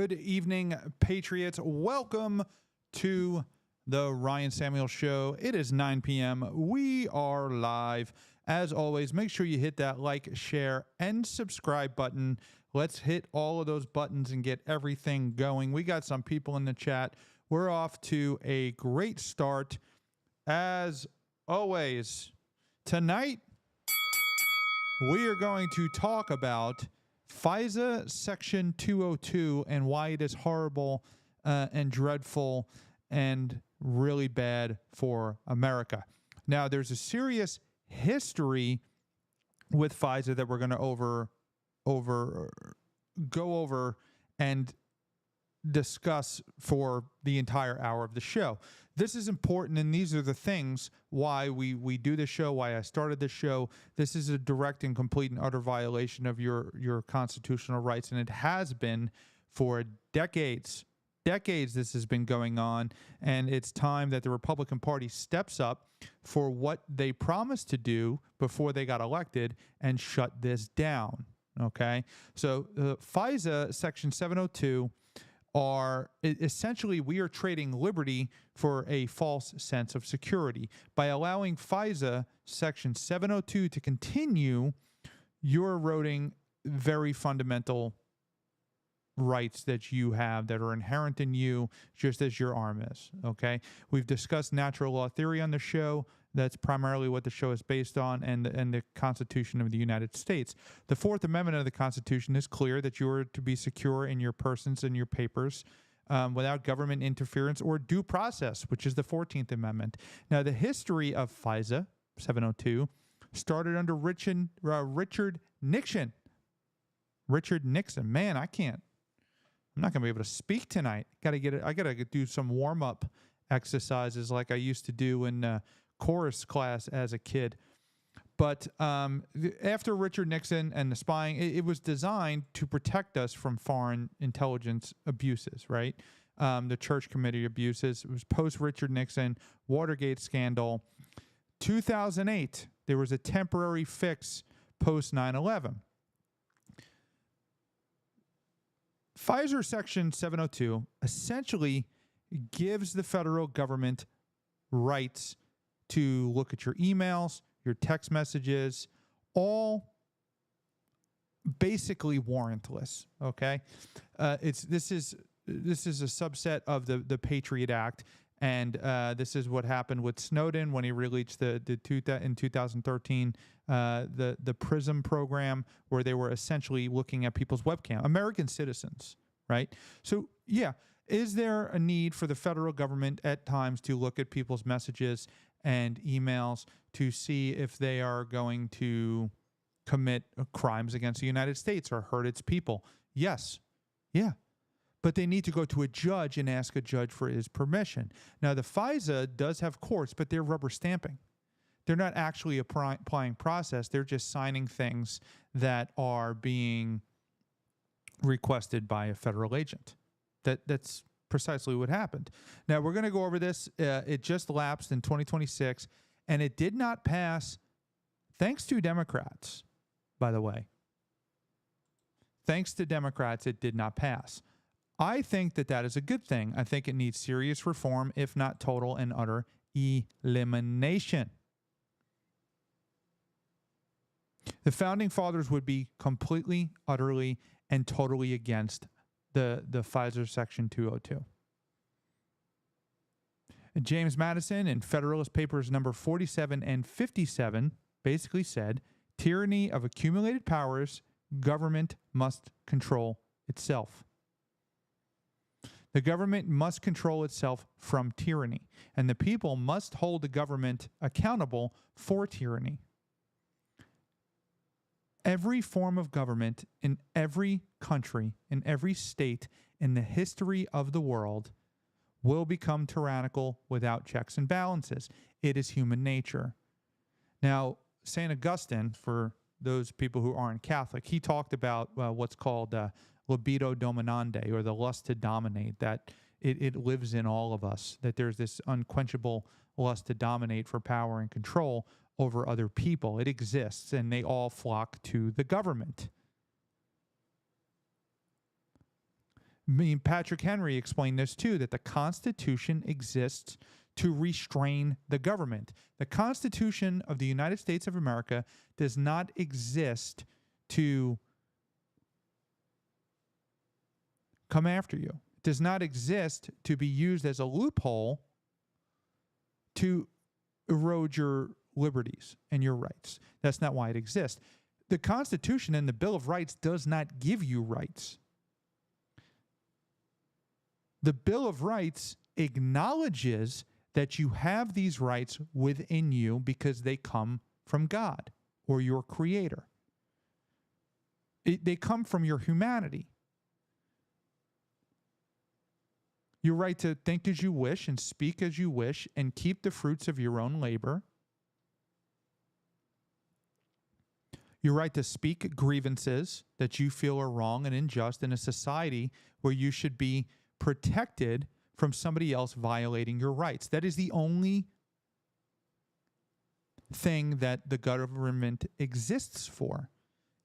Good evening, Patriots. Welcome to the Ryan Samuel Show. It is 9 p.m. We are live. As always, make sure you hit that like, share, and subscribe button. Let's hit all of those buttons and get everything going. We got some people in the chat. We're off to a great start. As always, tonight, we are going to talk about FISA Section 202 and why it is horrible and dreadful and really bad for America. Now, there's a serious history with FISA that we're going to go over and discuss for the entire hour of the show. This is important, and these are the things why we do the show, why I started the show. This is a direct and complete and utter violation of your constitutional rights, and it has been for decades. Decades this has been going on, and it's time that the Republican Party steps up for what they promised to do before they got elected and shut this down, okay? So FISA Section 702 are essentially, we are trading liberty for a false sense of security. By allowing FISA Section 702 to continue, you're eroding very fundamental rights that you have that are inherent in you, just as your arm is, okay? We've discussed natural law theory on the show. That's primarily what the show is based on, and the Constitution of the United States. The Fourth Amendment of the Constitution is clear that you are to be secure in your persons and your papers without government interference or due process, which is the 14th Amendment. Now, the history of FISA 702 started under Richard Nixon. Richard Nixon. Man, I'm not going to be able to speak tonight. I got to do some warm-up exercises like I used to do in chorus class as a kid. But after Richard Nixon and the spying, it was designed to protect us from foreign intelligence abuses, right? The Church Committee abuses. It was post-Richard Nixon, Watergate scandal. 2008, there was a temporary fix post 9/11. FISA Section 702 essentially gives the federal government rights to look at your emails, your text messages, all basically warrantless, okay? This is a subset of the Patriot Act, and this is what happened with Snowden when he released in 2013 the PRISM program, where they were essentially looking at people's webcam, American citizens, right? So, yeah, is there a need for the federal government at times to look at people's messages and emails to see if they are going to commit crimes against the United States or hurt its people? Yes. Yeah. But they need to go to a judge and ask a judge for his permission. Now, the FISA does have courts, but they're rubber stamping. They're not actually applying process. They're just signing things that are being requested by a federal agent. That's precisely what happened. Now, we're going to go over this. It just lapsed in 2026, and it did not pass thanks to Democrats, by the way. Thanks to Democrats, it did not pass. I think that is a good thing. I think it needs serious reform, if not total and utter elimination. The Founding Fathers would be completely, utterly, and totally against the FISA Section 202. James Madison in Federalist Papers number 47 and 57 basically said, tyranny of accumulated powers, government must control itself. The government must control itself from tyranny, and the people must hold the government accountable for tyranny. Every form of government in every country, in every state in the history of the world will become tyrannical without checks and balances. It is human nature. Now, St. Augustine, for those people who aren't Catholic, he talked about what's called libido dominandi, or the lust to dominate, that it lives in all of us, that there's this unquenchable lust to dominate for power and control over other people. It exists, and they all flock to the government. Patrick Henry explained this too, that the Constitution exists to restrain the government. The Constitution of the United States of America does not exist to come after you. It does not exist to be used as a loophole to erode your liberties and your rights. That's not why it exists. The Constitution and the Bill of Rights does not give you rights. The Bill of Rights acknowledges that you have these rights within you because they come from God or your Creator. They come from your humanity. Your right to think as you wish and speak as you wish and keep the fruits of your own labor. Your right to speak grievances that you feel are wrong and unjust in a society where you should be protected from somebody else violating your rights. That is the only thing that the government exists for,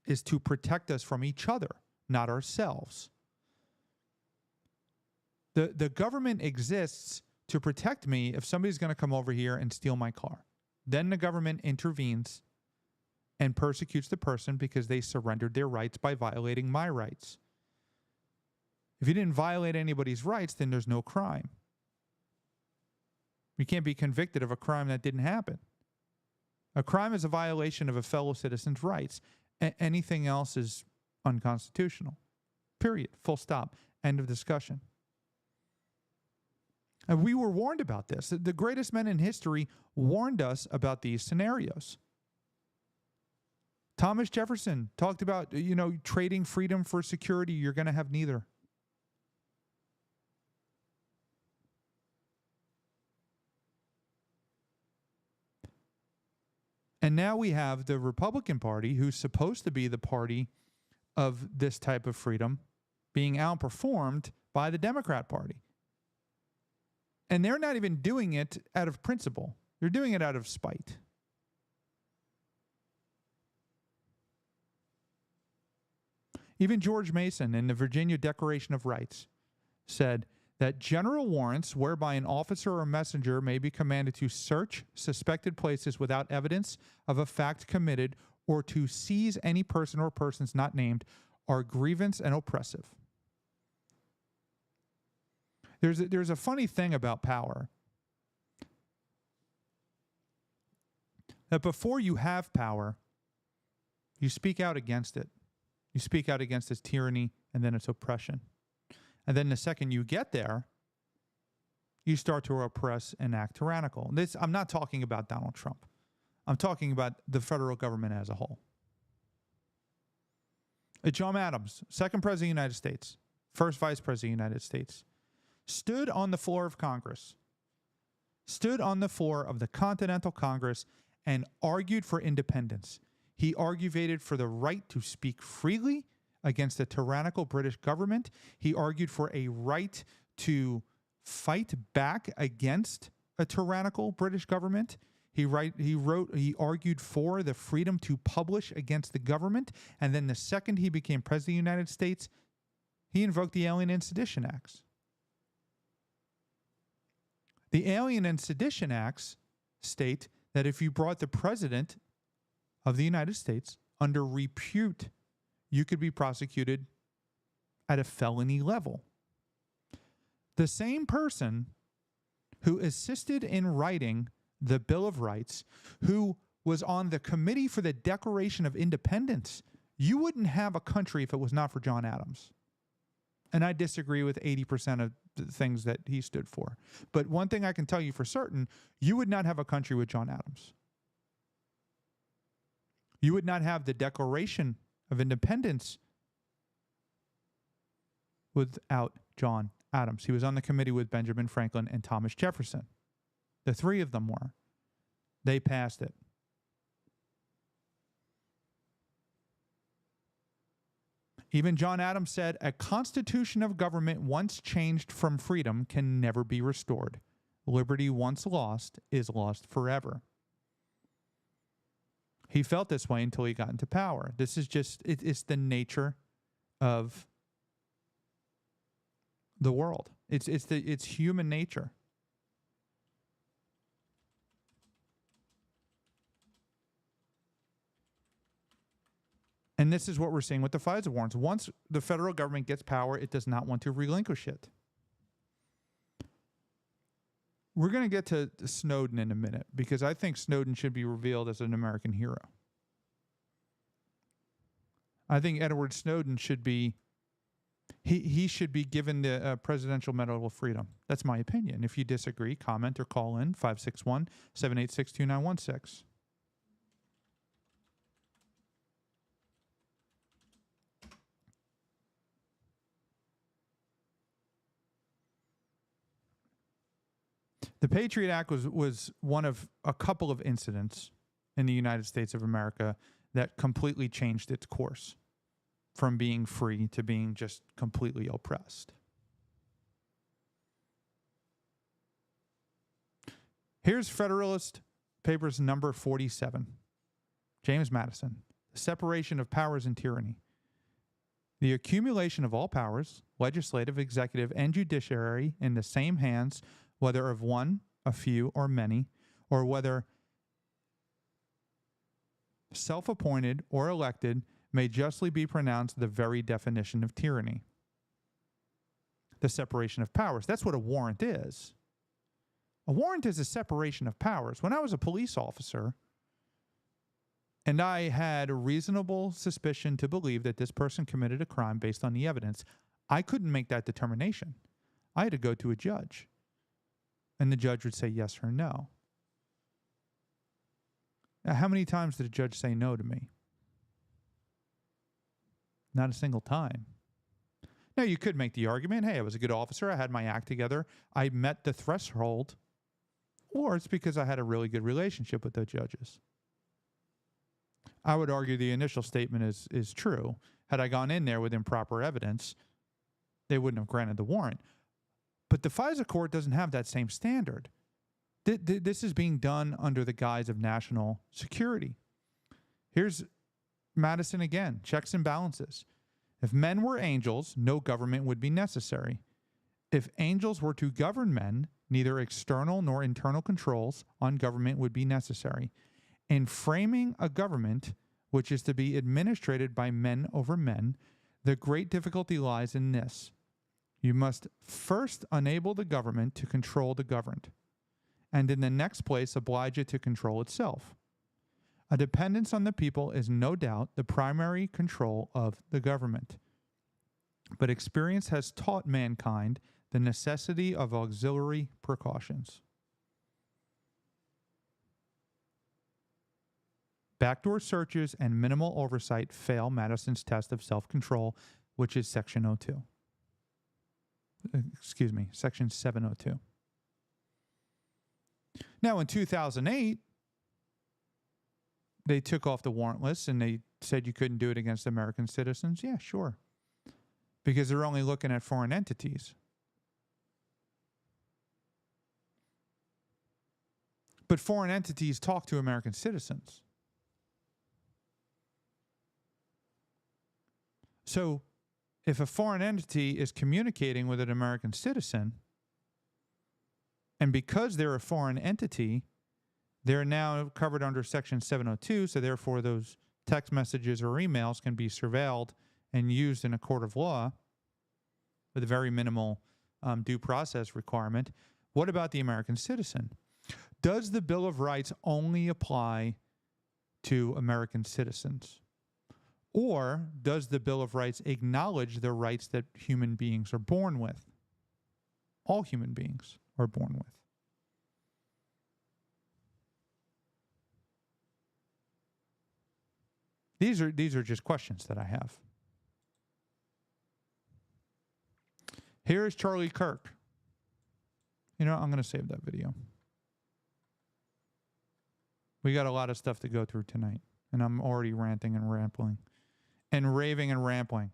is to protect us from each other, not ourselves. The government exists to protect me if somebody's going to come over here and steal my car. Then the government intervenes and persecutes the person because they surrendered their rights by violating my rights. If you didn't violate anybody's rights, then there's no crime. You can't be convicted of a crime that didn't happen. A crime is a violation of a fellow citizen's rights. Anything else is unconstitutional. Period. Full stop. End of discussion. And we were warned about this. The greatest men in history warned us about these scenarios. Thomas Jefferson talked about, trading freedom for security. You're going to have neither. And now we have the Republican Party, who's supposed to be the party of this type of freedom, being outperformed by the Democrat Party. And they're not even doing it out of principle. They're doing it out of spite. Even George Mason in the Virginia Declaration of Rights said that general warrants whereby an officer or messenger may be commanded to search suspected places without evidence of a fact committed or to seize any person or persons not named are grievous and oppressive. There's a funny thing about power. That before you have power, you speak out against it. You speak out against its tyranny and then its oppression. And then the second you get there, you start to oppress and act tyrannical. I'm not talking about Donald Trump. I'm talking about the federal government as a whole. John Adams, second president of the United States, first vice president of the United States, stood on the floor of Congress, stood on the floor of the Continental Congress and argued for independence. He argued for the right to speak freely against the tyrannical British government. He argued for a right to fight back against a tyrannical British government. He argued for the freedom to publish against the government. And then the second he became president of the United States, he invoked the Alien and Sedition Acts. The Alien and Sedition Acts state that if you brought the president of the United States under repute, you could be prosecuted at a felony level. The same person who assisted in writing the Bill of Rights, who was on the committee for the Declaration of Independence, you wouldn't have a country if it was not for John Adams. And I disagree with 80% of the things that he stood for. But one thing I can tell you for certain, you would not have a country with John Adams. You would not have the Declaration of Independence without John Adams. He was on the committee with Benjamin Franklin and Thomas Jefferson. The three of them were. They passed it. Even John Adams said, a constitution of government once changed from freedom can never be restored. Liberty once lost is lost forever. He felt this way until he got into power. This is just, it's the nature of the world. It's human nature. And this is what we're seeing with the FISA warrants. Once the federal government gets power, it does not want to relinquish it. We're going to get to Snowden in a minute because I think Snowden should be revealed as an American hero. I think Edward Snowden should be, he should be given the Presidential Medal of Freedom. That's my opinion. If you disagree, comment or call in 561-786-2916. The Patriot Act was one of a couple of incidents in the United States of America that completely changed its course from being free to being just completely oppressed. Here's Federalist Papers number 47. James Madison. The separation of powers and tyranny. The accumulation of all powers, legislative, executive, and judiciary, in the same hands, whether of one, a few, or many, or whether self-appointed or elected, may justly be pronounced the very definition of tyranny. The separation of powers. That's what a warrant is. A warrant is a separation of powers. When I was a police officer and I had a reasonable suspicion to believe that this person committed a crime based on the evidence, I couldn't make that determination. I had to go to a judge. And the judge would say yes or no. Now, how many times did a judge say no to me? Not a single time. Now, you could make the argument, hey, I was a good officer. I had my act together. I met the threshold. Or it's because I had a really good relationship with the judges. I would argue the initial statement is true. Had I gone in there with improper evidence, they wouldn't have granted the warrant. But the FISA court doesn't have that same standard. This is being done under the guise of national security. Here's Madison again, checks and balances. If men were angels, no government would be necessary. If angels were to govern men, neither external nor internal controls on government would be necessary. In framing a government which is to be administrated by men over men, the great difficulty lies in this. You must first enable the government to control the governed, and in the next place oblige it to control itself. A dependence on the people is no doubt the primary control of the government. But experience has taught mankind the necessity of auxiliary precautions. Backdoor searches and minimal oversight fail Madison's test of self-control, which is Section 02. Section 702. Now, in 2008, they took off the warrantless and they said you couldn't do it against American citizens. Yeah, sure. Because they're only looking at foreign entities. But foreign entities talk to American citizens. So, if a foreign entity is communicating with an American citizen, and because they're a foreign entity, they're now covered under Section 702, so therefore those text messages or emails can be surveilled and used in a court of law with a very minimal due process requirement. What about the American citizen? Does the Bill of Rights only apply to American citizens? Or does the Bill of Rights acknowledge the rights that human beings are born with? All human beings are born with. These are just questions that I have. Here is Charlie Kirk. You know, I'm going to save that video. We got a lot of stuff to go through tonight, and I'm already ranting and rambling. And raving and rambling.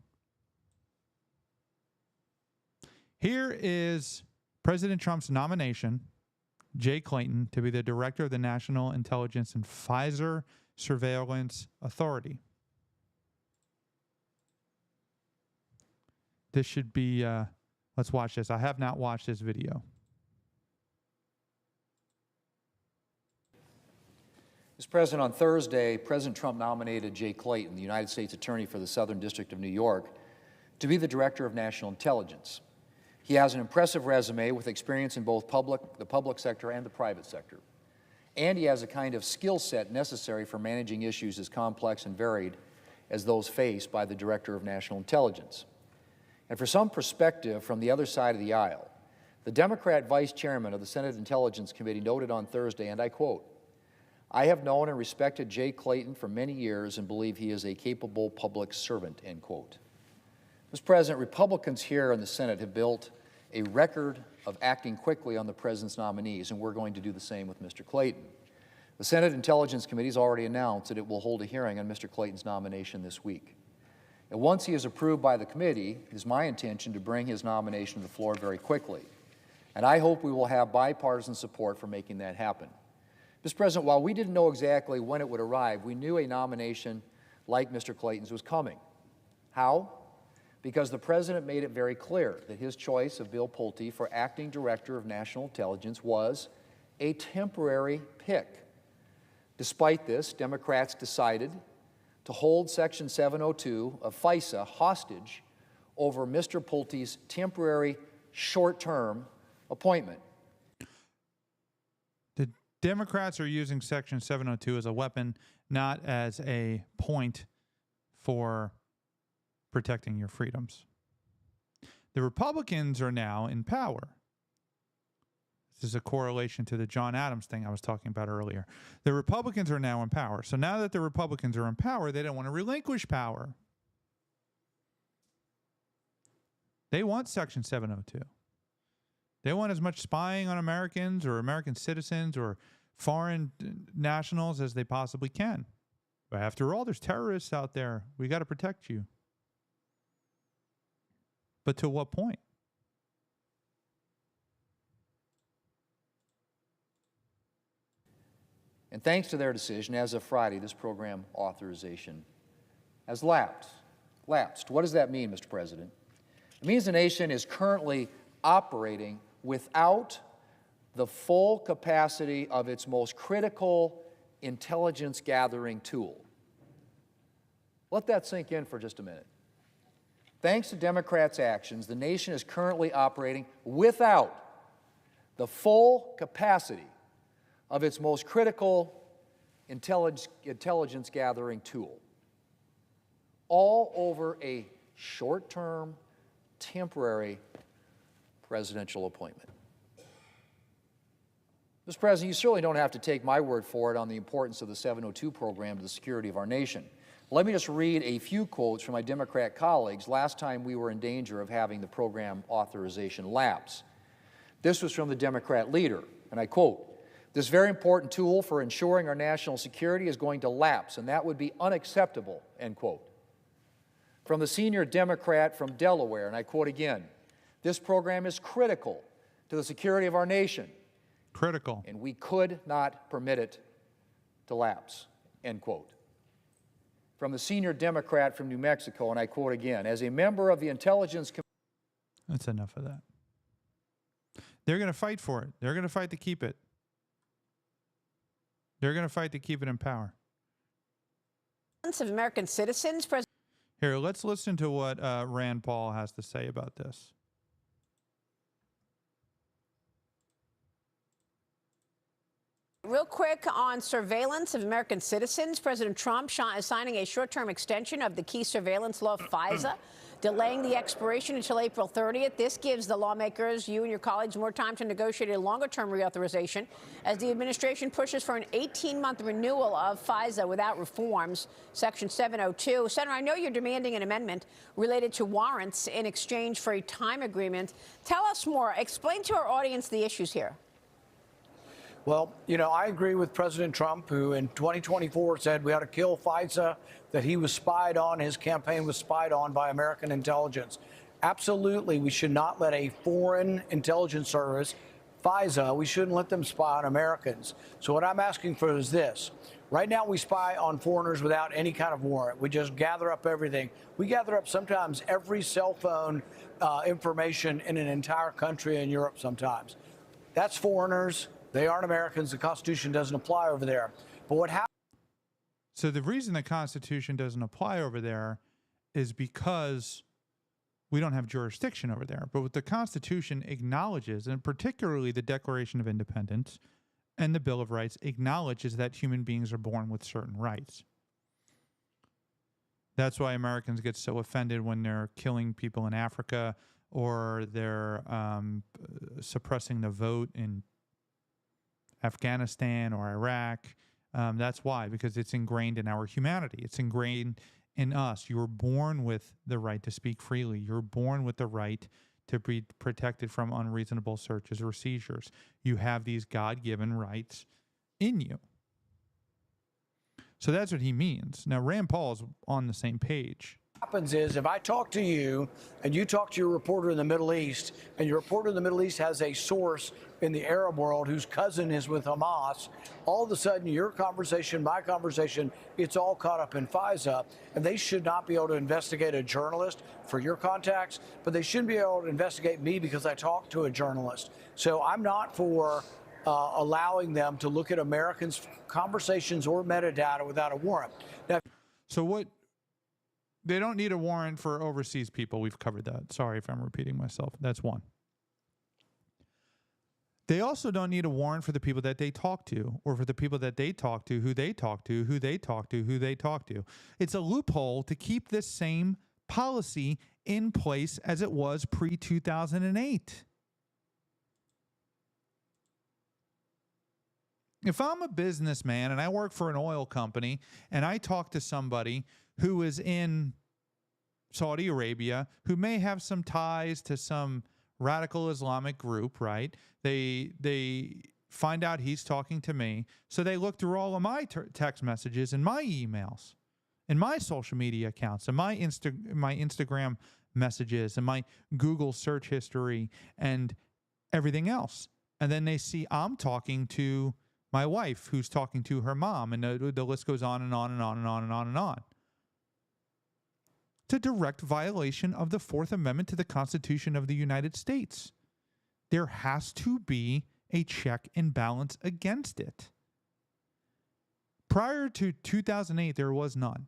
Here is President Trump's nomination, Jay Clayton, to be the director of the National Intelligence and FISA Surveillance Authority. This should be, Let's watch this. I have not watched this video. Mr. President, on Thursday, President Trump nominated Jay Clayton, the United States Attorney for the Southern District of New York, to be the Director of National Intelligence. He has an impressive resume with experience in both the public sector and the private sector. And he has a kind of skill set necessary for managing issues as complex and varied as those faced by the Director of National Intelligence. And for some perspective from the other side of the aisle, the Democrat Vice Chairman of the Senate Intelligence Committee noted on Thursday, and I quote, "I have known and respected Jay Clayton for many years and believe he is a capable public servant," end quote. Mr. President, Republicans here in the Senate have built a record of acting quickly on the President's nominees, and we're going to do the same with Mr. Clayton. The Senate Intelligence Committee has already announced that it will hold a hearing on Mr. Clayton's nomination this week. And once he is approved by the committee, it is my intention to bring his nomination to the floor very quickly. And I hope we will have bipartisan support for making that happen. Mr. President, while we didn't know exactly when it would arrive, we knew a nomination like Mr. Clayton's was coming. How? Because the President made it very clear that his choice of Bill Pulte for acting Director of National Intelligence was a temporary pick. Despite this, Democrats decided to hold Section 702 of FISA hostage over Mr. Pulte's temporary short-term appointment. The Democrats are using Section 702 as a weapon, not as a point for protecting your freedoms. The Republicans are now in power. This is a correlation to the John Adams thing I was talking about earlier. The Republicans are now in power. So now that the Republicans are in power, they don't want to relinquish power. They want Section 702. They want as much spying on Americans or American citizens or foreign nationals as they possibly can. But after all, there's terrorists out there. We got to protect you. But to what point? And thanks to their decision, as of Friday, this program authorization has lapsed. What does that mean, Mr. President? It means the nation is currently operating without the full capacity of its most critical intelligence gathering tool. Let that sink in for just a minute. Thanks to Democrats' actions, the nation is currently operating without the full capacity of its most critical intelligence gathering tool, all over a short-term, temporary presidential appointment. Mr. President, you certainly don't have to take my word for it on the importance of the 702 program to the security of our nation. Let me just read a few quotes from my Democrat colleagues last time we were in danger of having the program authorization lapse. This was from the Democrat leader, and I quote, "This very important tool for ensuring our national security is going to lapse, and that would be unacceptable," end quote. From the senior Democrat from Delaware, and I quote again, "This program is critical to the security of our nation. Critical. And we could not permit it to lapse," end quote. From the senior Democrat from New Mexico, and I quote again, "As a member of the Intelligence Committee..." That's enough of that. They're going to fight for it. They're going to fight to keep it. They're going to fight to keep it in power. Of American citizens. Here, let's listen to what Rand Paul has to say about this. Real quick on surveillance of American citizens, President Trump is signing a short-term extension of the key surveillance law, FISA, delaying the expiration until April 30th. This gives the lawmakers, you and your colleagues, more time to negotiate a longer-term reauthorization as the administration pushes for an 18-month renewal of FISA without reforms. Section 702. Senator, I know you're demanding an amendment related to warrants in exchange for a time agreement. Tell us more. Explain to our audience the issues here. Well, you know, I agree with President Trump, who in 2024 said we ought to kill FISA, that he was spied on, his campaign was spied on by American intelligence. Absolutely, we should not let a foreign intelligence service FISA, we shouldn't let them spy on Americans. So what I'm asking for is this. Right now, we spy on foreigners without any kind of warrant. We just gather up everything. We gather up sometimes every cell phone information in an entire country in Europe sometimes. That's foreigners. They aren't Americans. The Constitution doesn't apply over there. But what happens? So the reason the Constitution doesn't apply over there is because we don't have jurisdiction over there. But what the Constitution acknowledges, and particularly the Declaration of Independence and the Bill of Rights, acknowledges that human beings are born with certain rights. That's why Americans get so offended when they're killing people in Africa or they're suppressing the vote in Afghanistan or Iraq. That's why, because it's ingrained in our humanity. It's ingrained in us. You were born with the right to speak freely. You're born with the right to be protected from unreasonable searches or seizures. You have these God-given rights in you. So that's what he means. Now, Rand Paul is on the same page. What happens is if I talk to you and you talk to your reporter in the Middle East, and your reporter in the Middle East has a source in the Arab world whose cousin is with Hamas, all of a sudden your conversation, my conversation, it's all caught up in FISA, and they should not be able to investigate a journalist for your contacts, but they shouldn't be able to investigate me because I talked to a journalist. So I'm not for allowing them to look at Americans' conversations or metadata without a warrant. Now, so what? They don't need a warrant for overseas people. We've covered that. Sorry if I'm repeating myself. That's one. They also don't need a warrant for the people that they talk to, or for the people that they talk to, who they talk to, who they talk to, who they talk to. It's a loophole to keep this same policy in place as it was pre-2008. If I'm a businessman and I work for an oil company and I talk to somebody who is in Saudi Arabia, who may have some ties to some radical Islamic group, right? They find out he's talking to me, so they look through all of my text messages and my emails and my social media accounts and my Instagram messages and my Google search history and everything else. And then they see I'm talking to my wife who's talking to her mom, and the list goes on and on and on and on and on and on. It's a direct violation of the Fourth Amendment to the Constitution of the United States. There has to be a check and balance against it. Prior to 2008, there was none.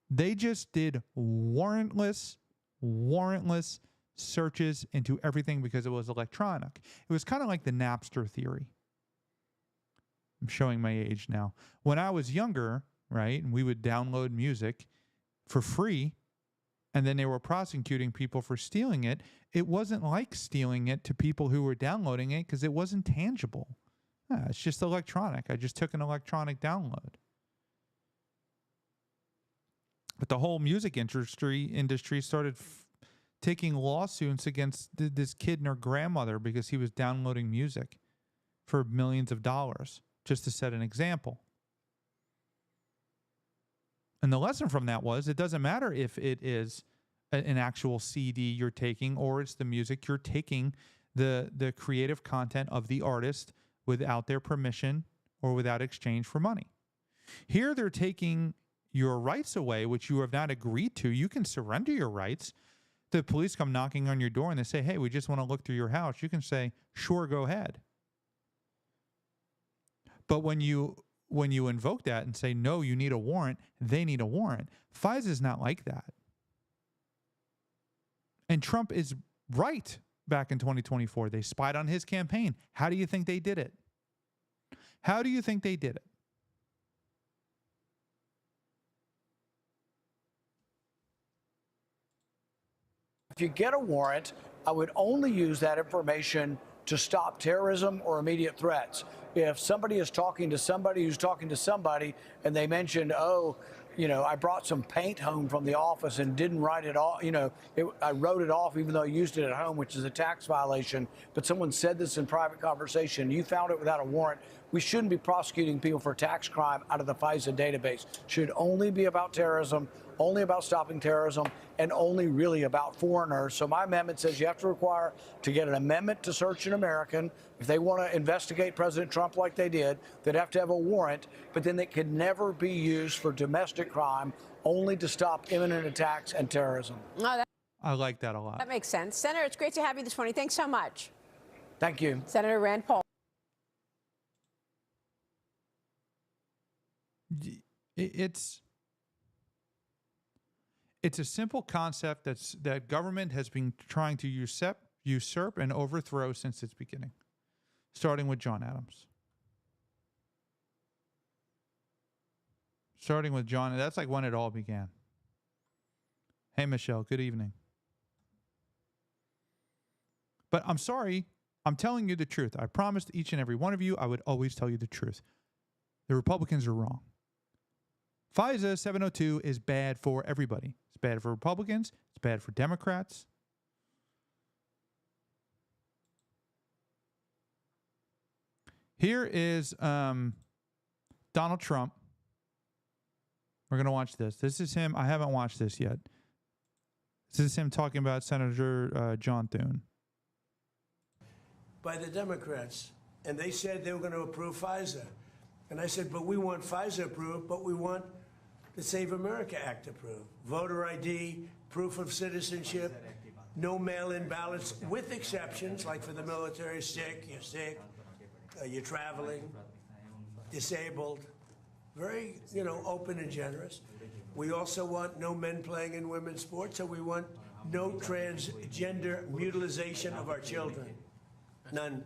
They just did warrantless searches into everything because it was electronic. It was kind of like the Napster theory. I'm showing my age now. When I was younger, right, and we would download music for free, and then they were prosecuting people for stealing it, it wasn't like stealing it to people who were downloading it because it wasn't tangible. It's just electronic. I just took an electronic download. But the whole music industry started taking lawsuits against this kid and her grandmother because he was downloading music for millions of dollars, just to set an example. And the lesson from that was it doesn't matter if it is an actual CD you're taking or it's the music you're taking, the creative content of the artist without their permission or without exchange for money. Here they're taking your rights away, which you have not agreed to. You can surrender your rights. The police come knocking on your door and they say, hey, we just want to look through your house. You can say, sure, go ahead. But when you invoke that and say, no, you need a warrant, they need a warrant. FISA is not like that. And Trump is right back in 2024. They spied on his campaign. How do you think they did it? How do you think they did it? If you get a warrant, I would only use that information to stop terrorism or immediate threats. If somebody is talking to somebody who's talking to somebody and they mentioned, oh, I brought some paint home from the office and didn't write it off, I wrote it off even though I used it at home, which is a tax violation, but someone said this in private conversation, you found it without a warrant, we shouldn't be prosecuting people for tax crime out of the FISA database. Should only be about terrorism, only about stopping terrorism, and only really about foreigners. So my amendment says you have to require to get an amendment to search an American. If they want to investigate President Trump like they did, they'd have to have a warrant, but then it could never be used for domestic crime, only to stop imminent attacks and terrorism. Oh, I like that a lot. that makes sense. Senator, it's great to have you this morning. Thanks so much. Thank you. Senator Rand Paul. It's a simple concept that government has been trying to usurp and overthrow since its beginning, starting with John Adams. Starting with John, that's like when it all began. Hey, Michelle, good evening. But I'm sorry, I'm telling you the truth. I promised each and every one of you I would always tell you the truth. The Republicans are wrong. FISA 702 is bad for everybody. It's bad for Republicans. It's bad for Democrats. Here is Donald Trump. We're going to watch this. This is him. I haven't watched this yet. This is him talking about Senator John Thune. By the Democrats. And they said they were going to approve FISA. And I said, but we want FISA approved, but we want the Save America Act approved. Voter ID, proof of citizenship, no mail-in ballots, with exceptions, like for the military, you're sick, you're traveling, disabled. Very, open and generous. We also want no men playing in women's sports, and we want no transgender mutilization of our children. None.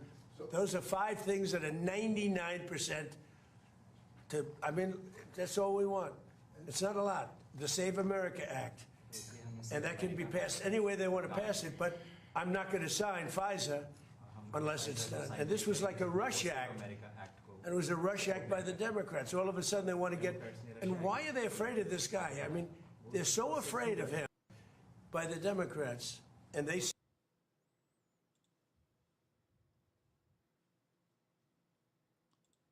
Those are 5 things that are 99%. That's all we want. It's not a lot. The Save America Act. And that can be passed any way they want to pass it, but I'm not going to sign FISA unless it's done. And this was like a rush act. And it was a rush act by the Democrats. All of a sudden they want to get... And why are they afraid of this guy? They're so afraid of him by the Democrats. And they...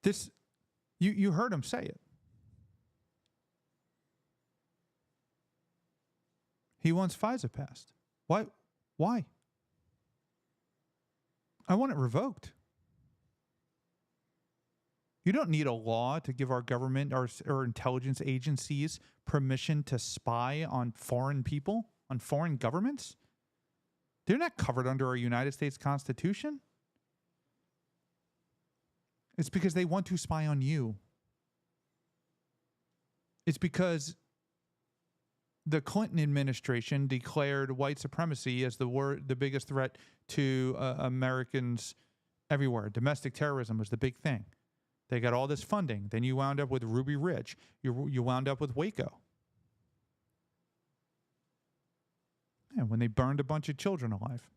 This... You heard him say it. He wants FISA passed. Why? Why? I want it revoked. You don't need a law to give our government or intelligence agencies permission to spy on foreign people, on foreign governments. They're not covered under our United States Constitution. It's because they want to spy on you. It's because the Clinton administration declared white supremacy as the biggest threat to Americans everywhere. Domestic terrorism was the big thing. They got all this funding. Then you wound up with Ruby Ridge. You wound up with Waco. And when they burned a bunch of children alive.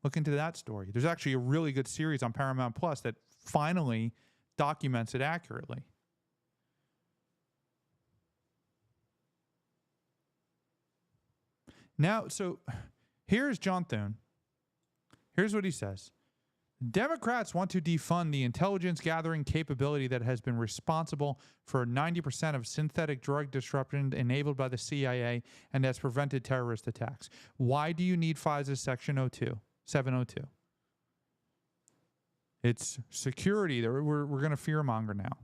Look into that story. There's actually a really good series on Paramount Plus that finally documents it accurately. Now, so here's John Thune. Here's what he says. Democrats want to defund the intelligence gathering capability that has been responsible for 90% of synthetic drug disruption enabled by the CIA and has prevented terrorist attacks. Why do you need FISA Section 702? It's security. We're going to fearmonger now.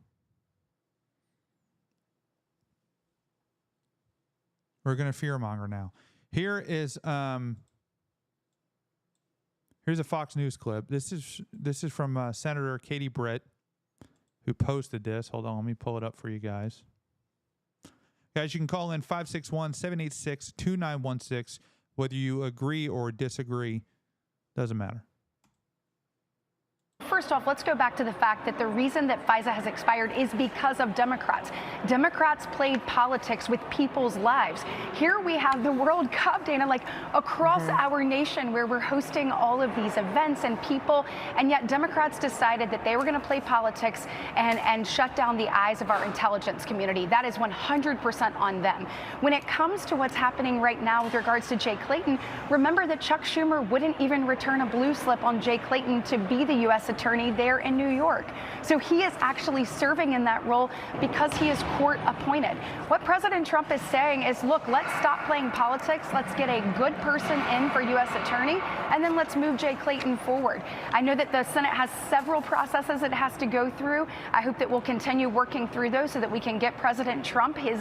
We're going to fearmonger now. Here is here's a Fox News clip. This is from Senator Katie Britt, who posted this. Hold on, let me pull it up for you guys. Guys, you can call in 561-786-2916. Whether you agree or disagree, doesn't matter. First off, let's go back to the fact that the reason that FISA has expired is because of Democrats. Democrats played politics with people's lives. Here we have the World Cup, Dana, like across our nation where we're hosting all of these events and people, and yet Democrats decided that they were going to play politics and shut down the eyes of our intelligence community. That is 100% on them. When it comes to what's happening right now with regards to Jay Clayton, remember that Chuck Schumer wouldn't even return a blue slip on Jay Clayton to be the U.S. Attorney attorney there in New York. So he is actually serving in that role because he is court appointed. What President Trump is saying is, look, let's stop playing politics. Let's get a good person in for U.S. attorney, and then let's move Jay Clayton forward. I know that the Senate has several processes it has to go through. I hope that we'll continue working through those so that we can get President Trump his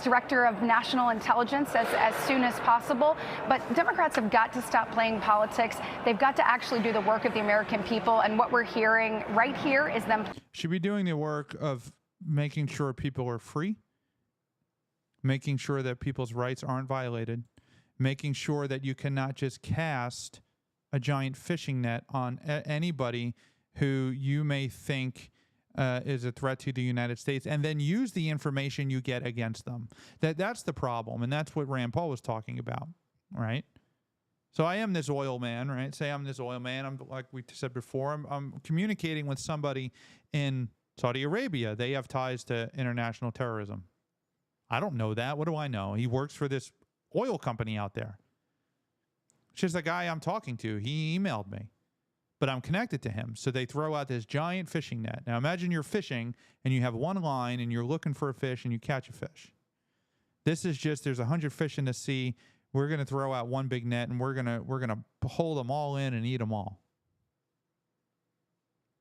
director of national intelligence as soon as possible. But Democrats have got to stop playing politics. They've got to actually do the work of the American people. And what we're hearing right here is them should be doing the work of making sure people are free, making sure that people's rights aren't violated, making sure that you cannot just cast a giant fishing net on anybody who you may think is a threat to the United States, and then use the information you get against them. That's the problem, and that's what Rand Paul was talking about, right? So I am this oil man, right? Say I'm this oil man. I'm, like we said before, I'm communicating with somebody in Saudi Arabia. They have ties to international terrorism. I don't know that. What do I know? He works for this oil company out there. It's just the guy I'm talking to. He emailed me, but I'm connected to him. So they throw out this giant fishing net. Now imagine you're fishing and you have one line and you're looking for a fish and you catch a fish. This is just, there's 100 fish in the sea. We're going to throw out one big net and we're going to hold them all in and eat them all.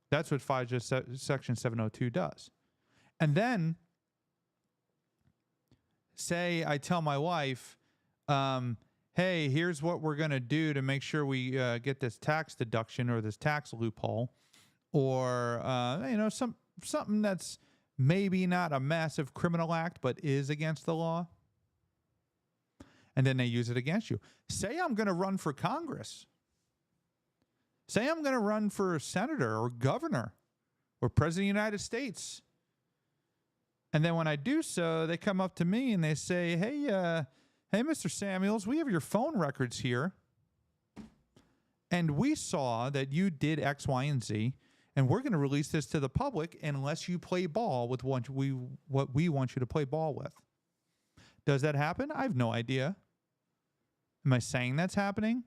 That's what FISA Section 702 does. And then say I tell my wife, hey, here's what we're going to do to make sure we get this tax deduction or this tax loophole, or something that's maybe not a massive criminal act but is against the law. And then they use it against you. Say I'm going to run for Congress. Say I'm going to run for senator or governor or president of the United States. And then when I do so, they come up to me and they say, hey, Mr. Samuels, we have your phone records here. And we saw that you did X, Y, and Z. And we're going to release this to the public unless you play ball with what we want you to play ball with. Does that happen? I have no idea. Am I saying that's happening?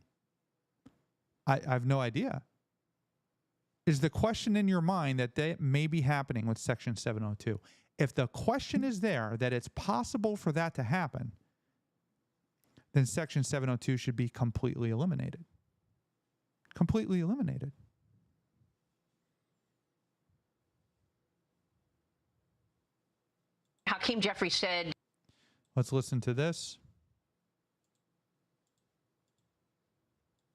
I have no idea. Is the question in your mind that may be happening with Section 702? If the question is there that it's possible for that to happen, then Section 702 should be completely eliminated. Completely eliminated. Hakeem Jeffries said. Let's listen to this.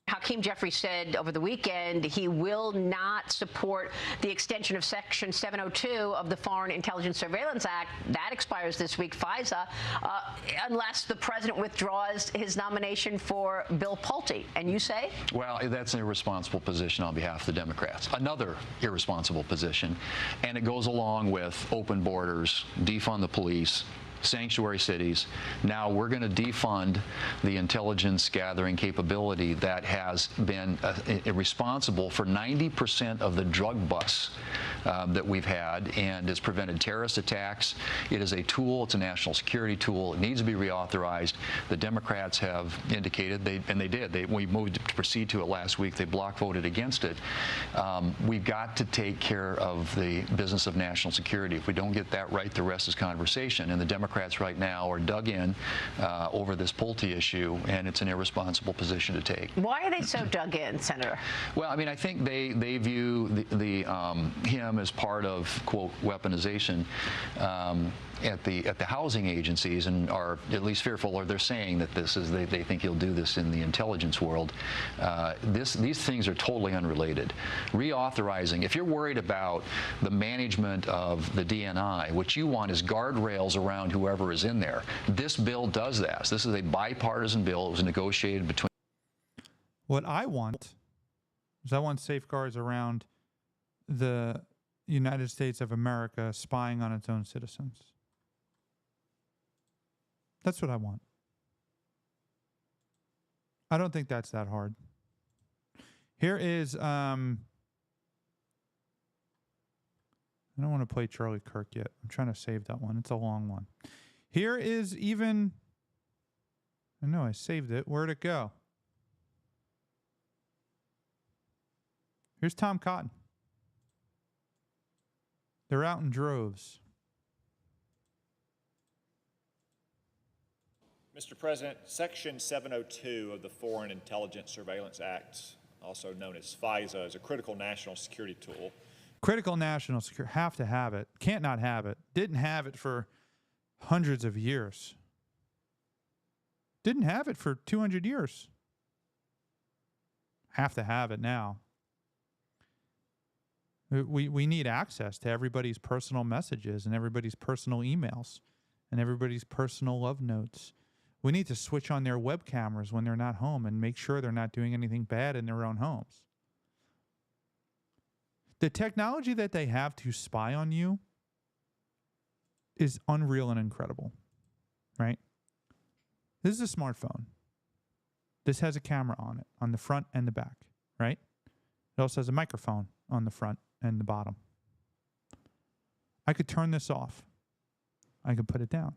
Hakeem Jeffries said over the weekend he will not support the extension of Section 702 of the Foreign Intelligence Surveillance Act. That expires this week, FISA, unless the president withdraws his nomination for Bill Pulte. And you say? Well, that's an irresponsible position on behalf of the Democrats. Another irresponsible position. And it goes along with open borders, defund the police, sanctuary cities. Now we're going to defund the intelligence gathering capability that has been responsible for 90% of the drug busts that we've had and has prevented terrorist attacks. It is a tool. It's a national security tool. It needs to be reauthorized. The Democrats have indicated, we moved to proceed to it last week. They block voted against it. We've got to take care of the business of national security. If we don't get that right, the rest is conversation. And the Democrats right now are dug in over this Pulte issue, and it's an irresponsible position to take. Why are they so dug in, Senator? Well, I mean, I think they view him as part of, quote, weaponization at the housing agencies, and are at least fearful, or they're saying that this is they think he'll do this in the intelligence world. These things are totally unrelated. Reauthorizing, if you're worried about the management of the DNI, what you want is guardrails around whoever is in there. This bill does that. This is a bipartisan bill. It was negotiated between. What I want is I want safeguards around the United States of America spying on its own citizens. That's what I want. I don't think that's that hard. Here is, I don't want to play Charlie Kirk yet. I'm trying to save that one. It's a long one. Here is even, I know I saved it. Where'd it go? Here's Tom Cotton. They're out in droves. Mr. President, Section 702 of the Foreign Intelligence Surveillance Act, also known as FISA, is a critical national security tool. Critical national security. Have to have it. Can't not have it. Didn't have it for hundreds of years. Didn't have it for 200 years. Have to have it now. We need access to everybody's personal messages and everybody's personal emails and everybody's personal love notes. We need to switch on their web cameras when they're not home and make sure they're not doing anything bad in their own homes. The technology that they have to spy on you is unreal and incredible, right? This is a smartphone. This has a camera on it, on the front and the back, right? It also has a microphone on the front and the bottom. I could turn this off. I could put it down.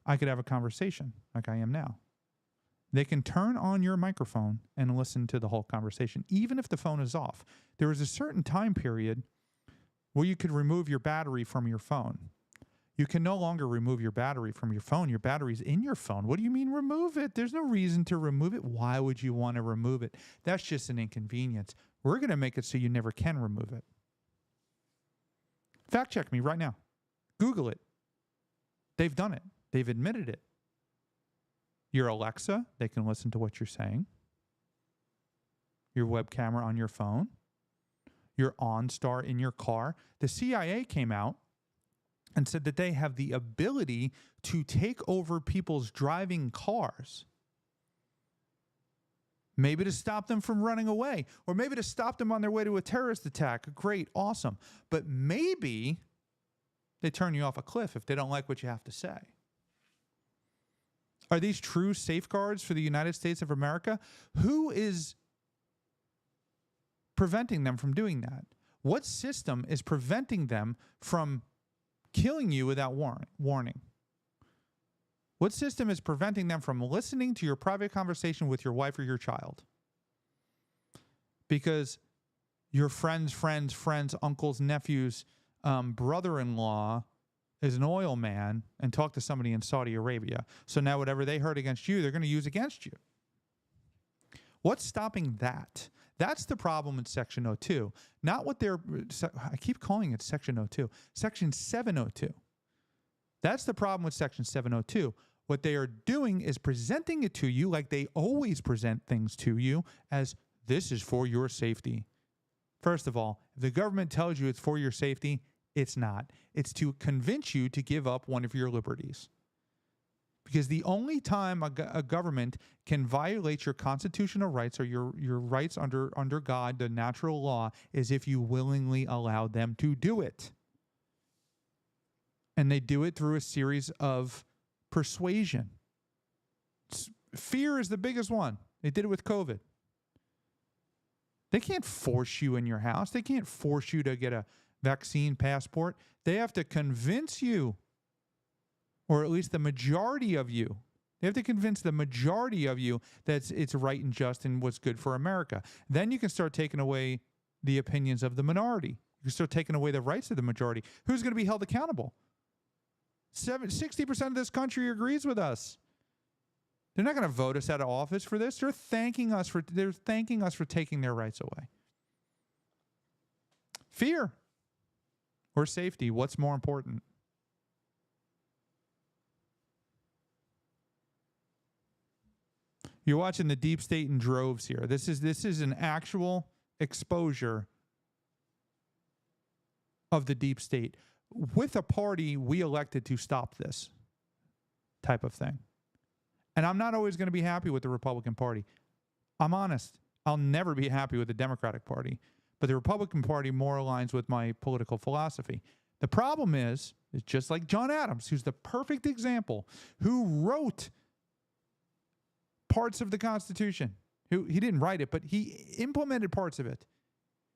I could have a conversation like I am now. They can turn on your microphone and listen to the whole conversation, even if the phone is off. There is a certain time period where you could remove your battery from your phone. You can no longer remove your battery from your phone. Your battery's in your phone. What do you mean remove it? There's no reason to remove it. Why would you want to remove it? That's just an inconvenience. We're going to make it so you never can remove it. Fact check me right now. Google it. They've done it. They've admitted it. Your Alexa, they can listen to what you're saying. Your web camera on your phone. Your OnStar in your car. The CIA came out and said that they have the ability to take over people's driving cars. Maybe to stop them from running away, or maybe to stop them on their way to a terrorist attack. Great, awesome. But maybe they turn you off a cliff if they don't like what you have to say. Are these true safeguards for the United States of America? Who is preventing them from doing that? What system is preventing them from killing you without warning? What system is preventing them from listening to your private conversation with your wife or your child? Because your friends, uncles, nephews, brother-in-law is an oil man and talked to somebody in Saudi Arabia. So now whatever they heard against you, they're going to use against you. What's stopping that? That's the problem in Section 02. Not what they're, I keep calling it Section 02. Section 702. That's the problem with Section 702. What they are doing is presenting it to you like they always present things to you as this is for your safety. First of all, if the government tells you it's for your safety, it's not. It's to convince you to give up one of your liberties. Because the only time a government can violate your constitutional rights or your rights under God, the natural law, is if you willingly allow them to do it. And they do it through a series of persuasion. Fear is the biggest one. They did it with COVID. They can't force you in your house. They can't force you to get a vaccine passport. They have to convince you, or at least the majority of you. They have to convince the majority of you that it's right and just and what's good for America. Then you can start taking away the opinions of the minority. You can start taking away the rights of the majority. Who's going to be held accountable? 60% of this country agrees with us. They're not going to vote us out of office for this. They're thanking us for taking their rights away. Fear or safety, what's more important? You're watching the deep state in droves here. This is an actual exposure of the deep state with a party we elected to stop this type of thing. And I'm not always going to be happy with the Republican Party. I'm honest. I'll never be happy with the Democratic Party. But the Republican Party more aligns with my political philosophy. The problem is just like John Adams, who's the perfect example, who wrote parts of the Constitution. He didn't write it, but he implemented parts of it.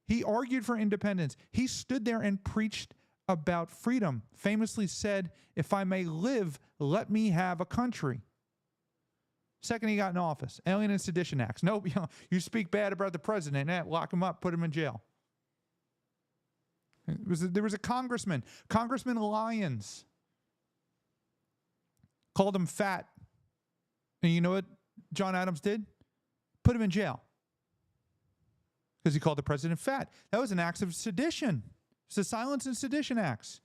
He argued for independence. He stood there and preached about freedom. Famously said, "If I may live, let me have a country." Second he got in office, Alien and Sedition Acts. Nope, you speak bad about the president, lock him up, put him in jail. There was a congressman, Congressman Lyons, called him fat. And you know what John Adams did? Put him in jail because he called the president fat. That was an act of sedition. It's the Silence and Sedition Acts.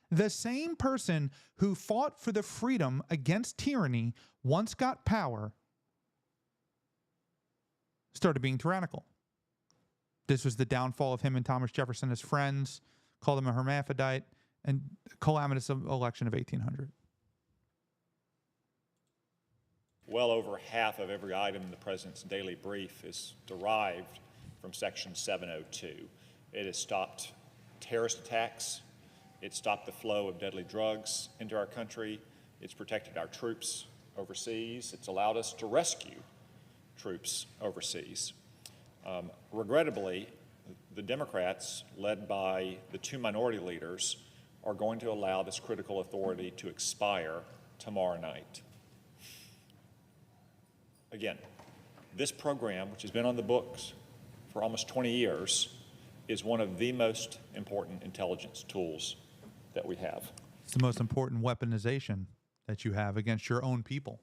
The same person who fought for the freedom against tyranny once got power started being tyrannical. This was the downfall of him and Thomas Jefferson as friends, called him a hermaphrodite, and calamitous election of 1800. Well over half of every item in the president's daily brief is derived from Section 702. It has stopped terrorist attacks. It stopped the flow of deadly drugs into our country. It's protected our troops overseas. It's allowed us to rescue troops overseas. Regrettably, the Democrats, led by the two minority leaders, are going to allow this critical authority to expire tomorrow night. Again, this program, which has been on the books for almost 20 years, is one of the most important intelligence tools that we have. It's the most important weaponization that you have against your own people.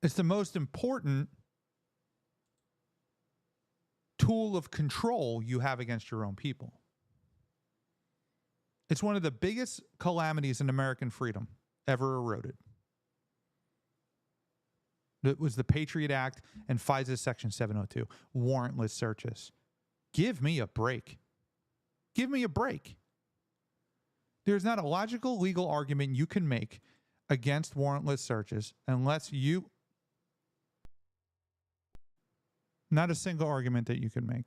It's the most important tool of control you have against your own people. It's one of the biggest calamities in American freedom ever eroded. It was the Patriot Act and FISA Section 702, warrantless searches. Give me a break. Give me a break. There's not a logical legal argument you can make against warrantless searches unless you... Not a single argument that you can make.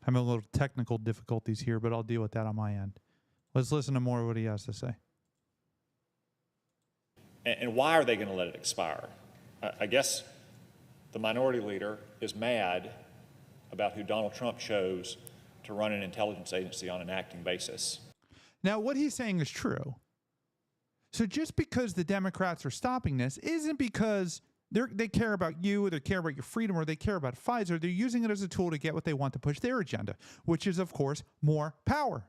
I'm having a little technical difficulties here, but I'll deal with that on my end. Let's listen to more of what he has to say. And why are they going to let it expire? I guess the minority leader is mad about who Donald Trump chose to run an intelligence agency on an acting basis. Now, what he's saying is true. So just because the Democrats are stopping this isn't because they care about you, or they care about your freedom, or they care about FISA. They're using it as a tool to get what they want to push their agenda, which is, of course, more power.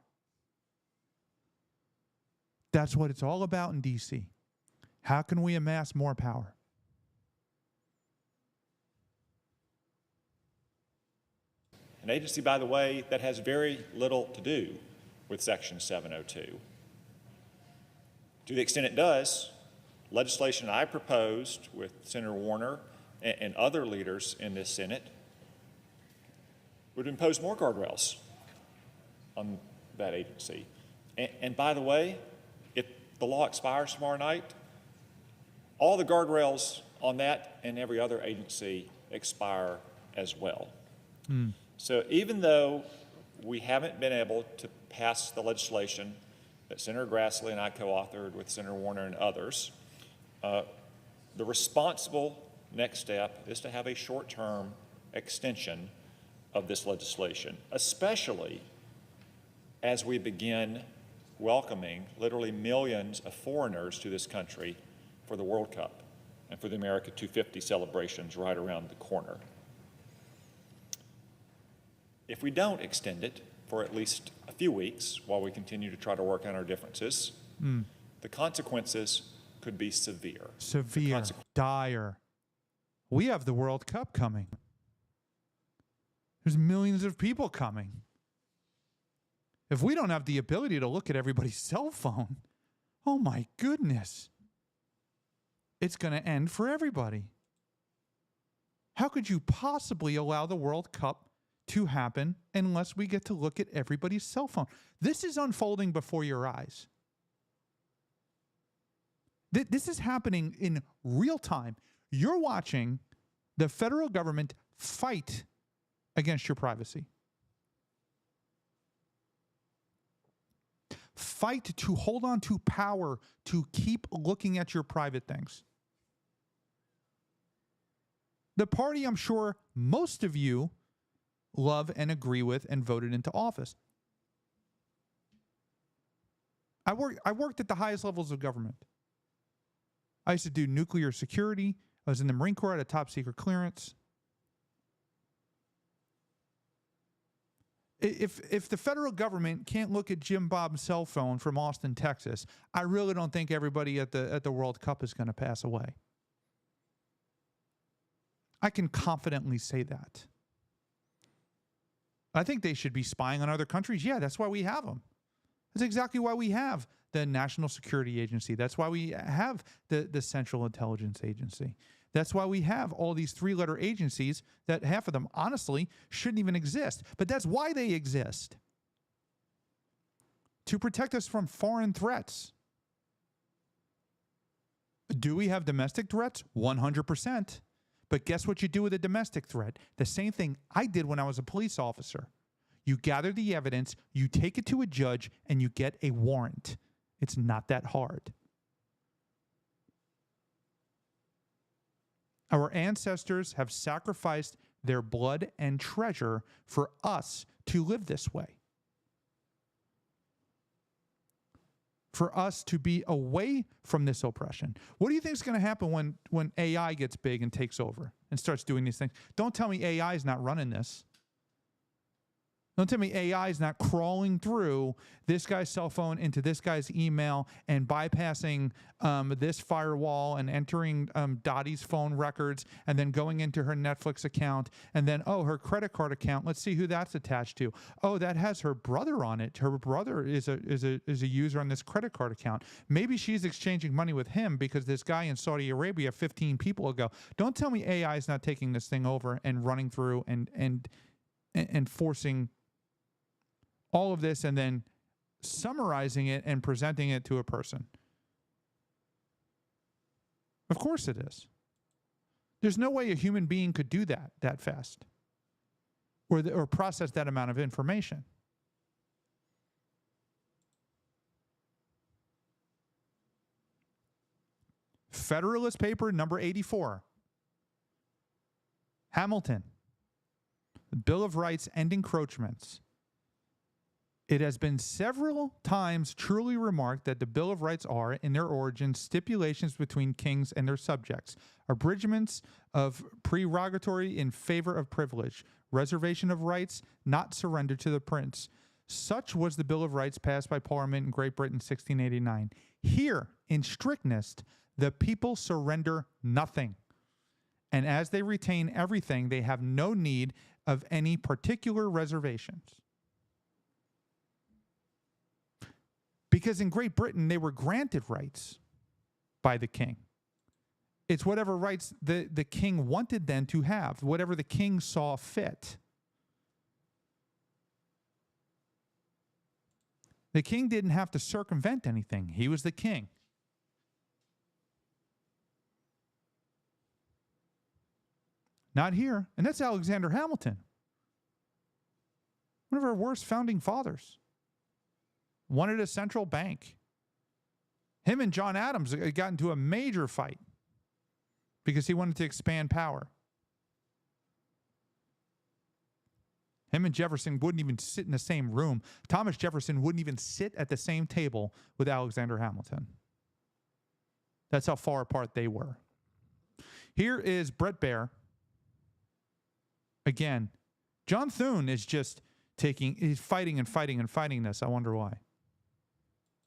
That's what it's all about in D.C. How can we amass more power? An agency, by the way, that has very little to do with Section 702. To the extent it does, legislation I proposed with Senator Warner and other leaders in this Senate would impose more guardrails on that agency. And by the way, if the law expires tomorrow night, all the guardrails on that and every other agency expire as well. So even though we haven't been able to pass the legislation that Senator Grassley and I co-authored with Senator Warner and others, the responsible next step is to have a short-term extension of this legislation, especially as we begin welcoming literally millions of foreigners to this country for the World Cup and for the America 250 celebrations right around the corner. If we don't extend it for at least a few weeks while we continue to try to work on our differences, the consequences could be severe. Severe, dire. We have the World Cup coming. There's millions of people coming. If we don't have the ability to look at everybody's cell phone, oh my goodness, it's going to end for everybody. How could you possibly allow the World Cup to happen unless we get to look at everybody's cell phone? This is unfolding before your eyes. This is happening in real time. You're watching the federal government fight against your privacy. Fight to hold on to power to keep looking at your private things. The party I'm sure most of you love and agree with and voted into office. I worked at the highest levels of government. I used to do nuclear security. I was in the Marine Corps at a top secret clearance. If the federal government can't look at Jim Bob's cell phone from Austin, Texas, I really don't think everybody at the World Cup is going to pass away. I can confidently say that. I think they should be spying on other countries. Yeah, that's why we have them. That's exactly why we have the National Security Agency. That's why we have the Central Intelligence Agency. That's why we have all these three-letter agencies that half of them, honestly, shouldn't even exist. But that's why they exist. To protect us from foreign threats. Do we have domestic threats? 100%. But guess what you do with a domestic threat? The same thing I did when I was a police officer. You gather the evidence, you take it to a judge, and you get a warrant. It's not that hard. Our ancestors have sacrificed their blood and treasure for us to live this way. For us to be away from this oppression. What do you think is going to happen when AI gets big and takes over and starts doing these things? Don't tell me AI is not running this. Don't tell me AI is not crawling through this guy's cell phone into this guy's email and bypassing this firewall and entering Dottie's phone records and then going into her Netflix account and then, oh, her credit card account. Let's see who that's attached to. Oh, that has her brother on it. Her brother is a user on this credit card account. Maybe she's exchanging money with him because this guy in Saudi Arabia 15 people ago. Don't tell me AI is not taking this thing over and running through and forcing all of this and then summarizing it and presenting it to a person. Of course it is. There's no way a human being could do that fast or process that amount of information. Federalist Paper number 84. Hamilton. The Bill of Rights and Encroachments. It has been several times truly remarked that the Bill of Rights are, in their origin, stipulations between kings and their subjects, abridgments of prerogatory in favor of privilege, reservation of rights not surrendered to the prince. Such was the Bill of Rights passed by Parliament in Great Britain in 1689. Here, in strictness, the people surrender nothing. And as they retain everything, they have no need of any particular reservations. Because in Great Britain, they were granted rights by the king. It's whatever rights the king wanted them to have, whatever the king saw fit. The king didn't have to circumvent anything. He was the king. Not here. And that's Alexander Hamilton, one of our worst founding fathers. Wanted a central bank. Him and John Adams got into a major fight because he wanted to expand power. Him and Jefferson wouldn't even sit in the same room. Thomas Jefferson wouldn't even sit at the same table with Alexander Hamilton. That's how far apart they were. Here is Bret Baier. Again, John Thune is just he's fighting and fighting and fighting this. I wonder why.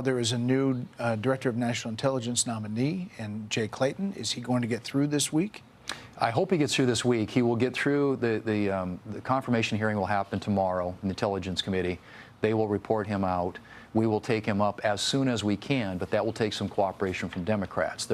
There is a new Director of National Intelligence nominee, and Jay Clayton. Is he going to get through this week? I hope he gets through this week. He will get through. The confirmation hearing will happen tomorrow in the Intelligence Committee. They will report him out. We will take him up as soon as we can, but that will take some cooperation from Democrats.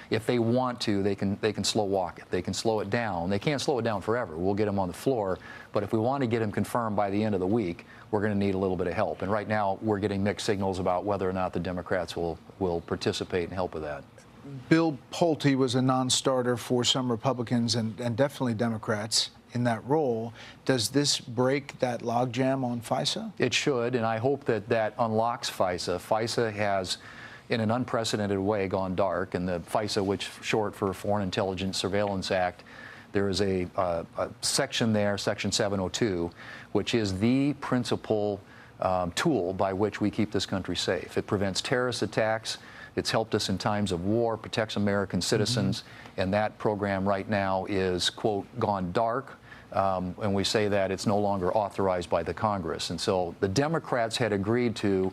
If they want to, they can slow walk it. They can slow it down. They can't slow it down forever. We'll get him on the floor, but if we want to get him confirmed by the end of the week, we're going to need a little bit of help. And right now, we're getting mixed signals about whether or not the Democrats will participate and help with that. Bill Pulte was a non-starter for some Republicans and definitely Democrats in that role. Does this break that logjam on FISA? It should, and I hope that unlocks FISA. FISA has, in an unprecedented way, gone dark, and the FISA, which short for Foreign Intelligence Surveillance Act, there is a section there, Section 702, which is the principal tool by which we keep this country safe. It prevents terrorist attacks. It's helped us in times of war, protects American citizens, and that program right now is, quote, gone dark. And we say that it's no longer authorized by the Congress. And so the Democrats had agreed to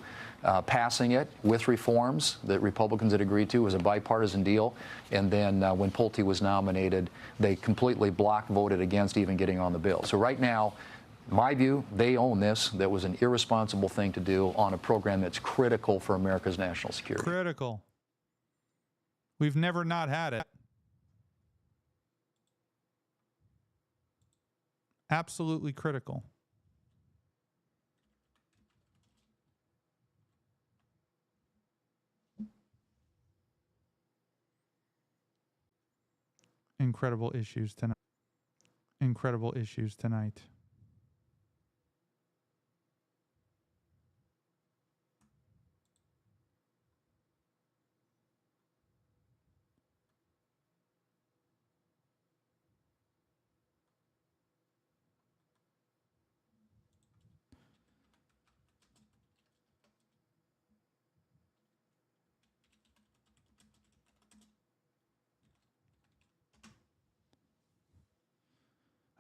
passing it with reforms that Republicans had agreed to. It was a bipartisan deal. And then when Pulte was nominated, they completely block voted against even getting on the bill. So right now, my view, they own this. That was an irresponsible thing to do on a program that's critical for America's national security. Critical. We've never not had it. Absolutely critical. Incredible issues tonight. Incredible issues tonight.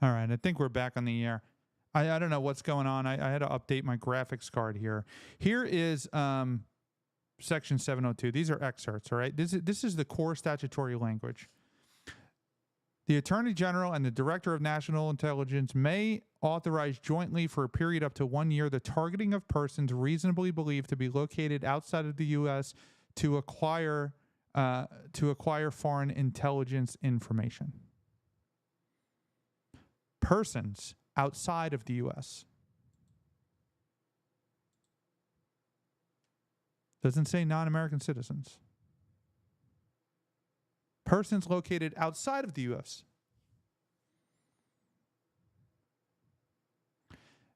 All right, I think we're back on the air. I don't know what's going on. I had to update my graphics card here. Here is Section 702. These are excerpts, all right? This is the core statutory language. The Attorney General and the Director of National Intelligence may authorize jointly for a period up to 1 year the targeting of persons reasonably believed to be located outside of the U.S. to acquire foreign intelligence information. Persons outside of the U.S. Doesn't say non-American citizens. Persons located outside of the U.S.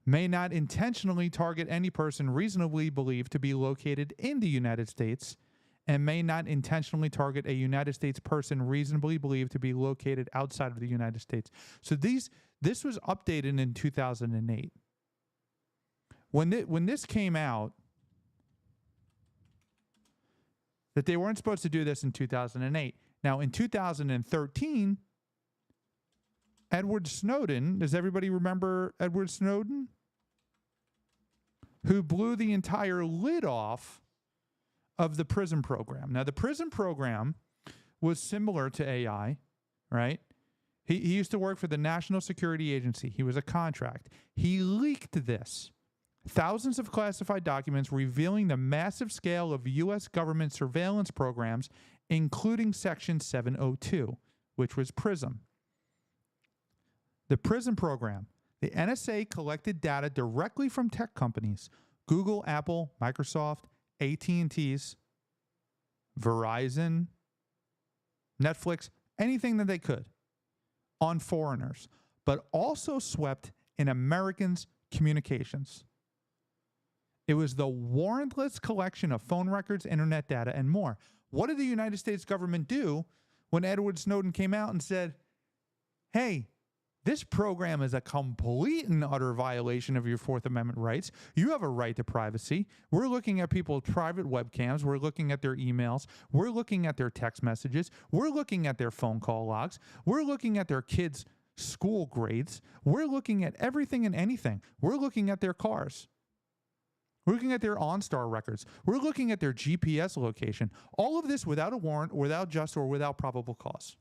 may not intentionally target any person reasonably believed to be located in the United States and may not intentionally target a United States person reasonably believed to be located outside of the United States. So this was updated in 2008. When this came out, that they weren't supposed to do this in 2008. Now, in 2013, Edward Snowden, does everybody remember Edward Snowden? Who blew the entire lid off of the PRISM program. Now, the PRISM program was similar to AI, right? He used to work for the National Security Agency. He was a contract. He leaked this. Thousands of classified documents revealing the massive scale of U.S. government surveillance programs, including Section 702, which was PRISM. The PRISM program, the NSA collected data directly from tech companies, Google, Apple, Microsoft, AT&T's, Verizon, Netflix, anything that they could on foreigners, but also swept in Americans' communications. It was the warrantless collection of phone records, internet data, and more. What did the United States government do when Edward Snowden came out and said, hey, this program is a complete and utter violation of your Fourth Amendment rights. You have a right to privacy. We're looking at people's private webcams. We're looking at their emails. We're looking at their text messages. We're looking at their phone call logs. We're looking at their kids' school grades. We're looking at everything and anything. We're looking at their cars. We're looking at their OnStar records. We're looking at their GPS location. All of this without a warrant, without just or without probable cause.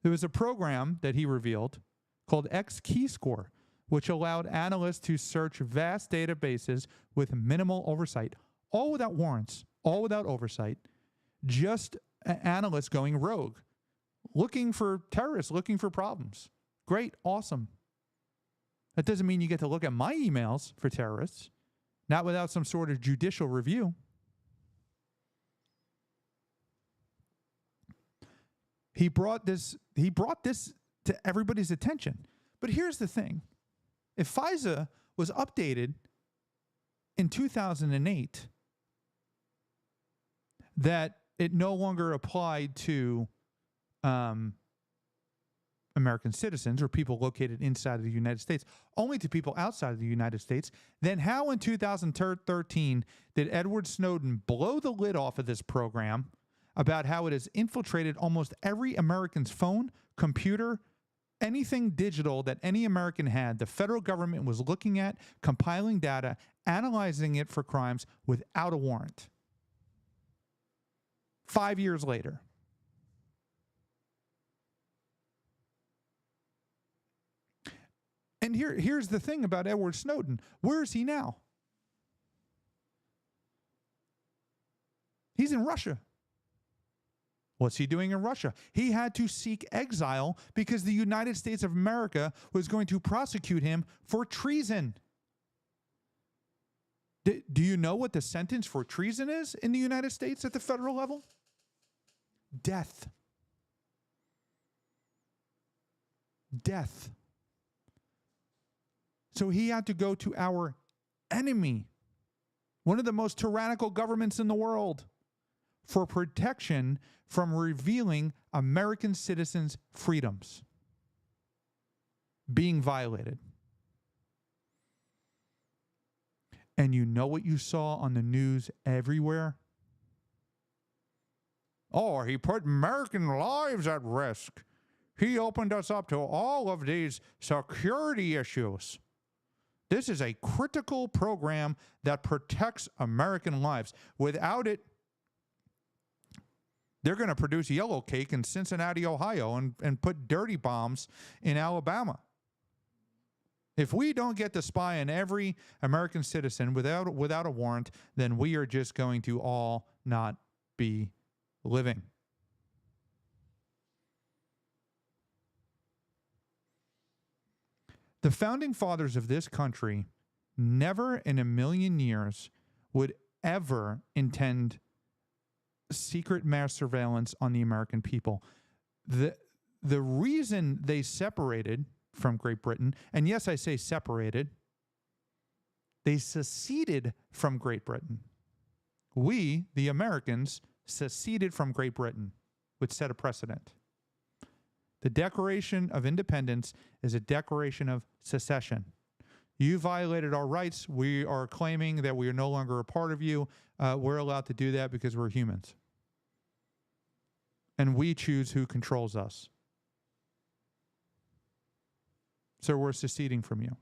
There was a program that he revealed called X-Keyscore, which allowed analysts to search vast databases with minimal oversight, all without warrants, all without oversight, just analysts going rogue, looking for terrorists, looking for problems. Great, awesome. That doesn't mean you get to look at my emails for terrorists, not without some sort of judicial review. He brought this to everybody's attention. But here's the thing. If FISA was updated in 2008, that it no longer applied to American citizens or people located inside of the United States, only to people outside of the United States, then how in 2013 did Edward Snowden blow the lid off of this program about how it has infiltrated almost every American's phone, computer, anything digital that any American had? The federal government was looking at, compiling data, analyzing it for crimes without a warrant. 5 years later. And here's the thing about Edward Snowden. Where is he now? He's in Russia. What's he doing in Russia? He had to seek exile because the United States of America was going to prosecute him for treason. Do you know what the sentence for treason is in the United States at the federal level? Death. Death. So he had to go to our enemy, one of the most tyrannical governments in the world, for protection from revealing American citizens' freedoms being violated. And you know what you saw on the news everywhere? Oh, he put American lives at risk. He opened us up to all of these security issues. This is a critical program that protects American lives. Without it, they're going to produce yellow cake in Cincinnati, Ohio, and put dirty bombs in Alabama. If we don't get to spy on every American citizen without a warrant, then we are just going to all not be living. The founding fathers of this country never in a million years would ever intend secret mass surveillance on the American people. The reason they separated from Great Britain, and yes, I say separated, they seceded from Great Britain. We, the Americans, seceded from Great Britain, which set a precedent. The Declaration of Independence is a declaration of secession. You violated our rights. We are claiming that we are no longer a part of you. We're allowed to do that because we're humans. And we choose who controls us. So we're seceding from you.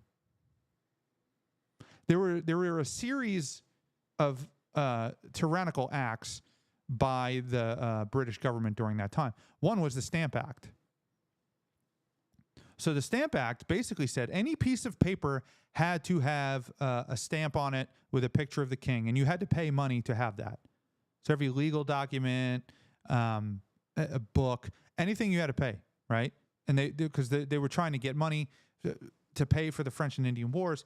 There were a series of tyrannical acts by the British government during that time. One was the Stamp Act. So the Stamp Act basically said any piece of paper had to have a stamp on it with a picture of the king, and you had to pay money to have that. So every legal document, a book, anything you had to pay, right? And because they were trying to get money to pay for the French and Indian Wars.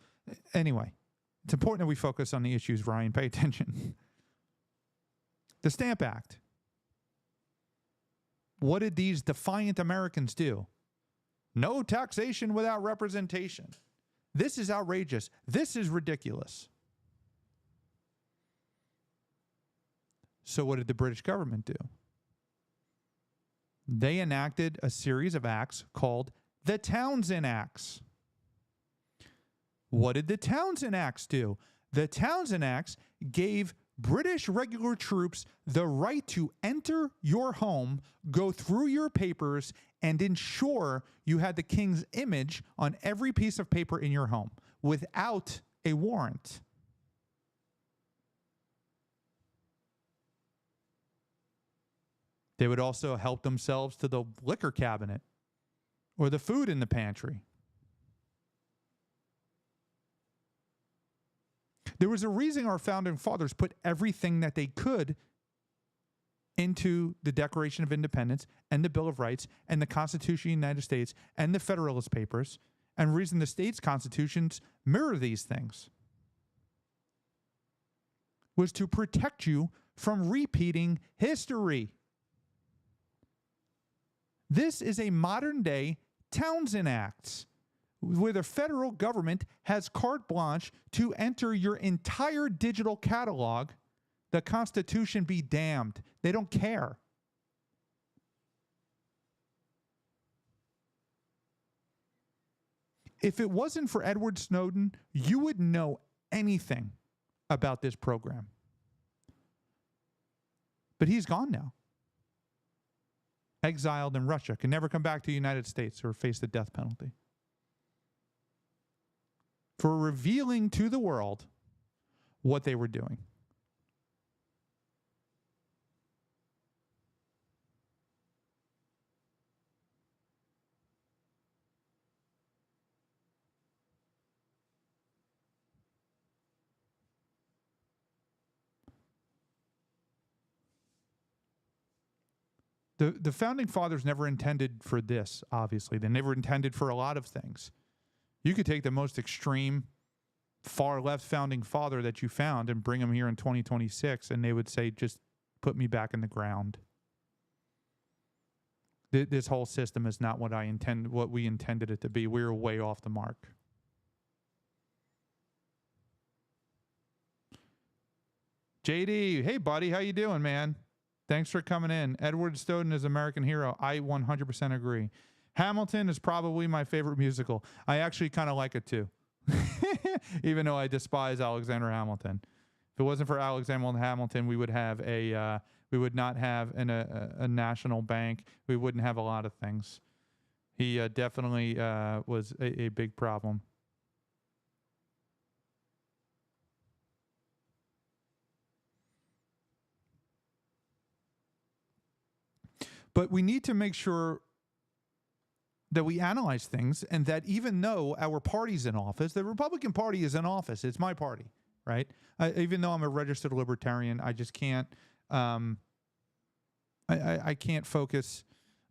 Anyway, it's important that we focus on the issues, Ryan. Pay attention. The Stamp Act. What did these defiant Americans do? No taxation without representation. This is outrageous. This is ridiculous. So what did the British government do? They enacted a series of acts called the Townshend Acts. What did the Townshend Acts do? The Townshend Acts gave British regular troops the right to enter your home, go through your papers, and ensure you had the king's image on every piece of paper in your home without a warrant. They would also help themselves to the liquor cabinet or the food in the pantry. There was a reason our founding fathers put everything that they could into the Declaration of Independence and the Bill of Rights and the Constitution of the United States and the Federalist Papers, and reason the states' constitutions mirror these things was to protect you from repeating history. This is a modern-day Townshend Acts, where the federal government has carte blanche to enter your entire digital catalog. The Constitution be damned. They don't care. If it wasn't for Edward Snowden, you wouldn't know anything about this program. But he's gone now. Exiled in Russia, can never come back to the United States or face the death penalty. For revealing to the world what they were doing. The founding fathers never intended for this, obviously. They never intended for a lot of things. You could take the most extreme, far-left founding father that you found and bring him here in 2026, and they would say, just put me back in the ground. This whole system is not what we intended it to be. We were way off the mark. JD, hey, buddy, how you doing, man? Thanks for coming in. Edward Snowden is American hero. I 100% agree. Hamilton is probably my favorite musical. I actually kind of like it too, even though I despise Alexander Hamilton. If it wasn't for Alexander Hamilton, we would not have a national bank. We wouldn't have a lot of things. He definitely was a big problem. But we need to make sure that we analyze things, and that even though our party's in office, the Republican Party is in office. It's my party, right? Even though I'm a registered libertarian, I just can't. I can't focus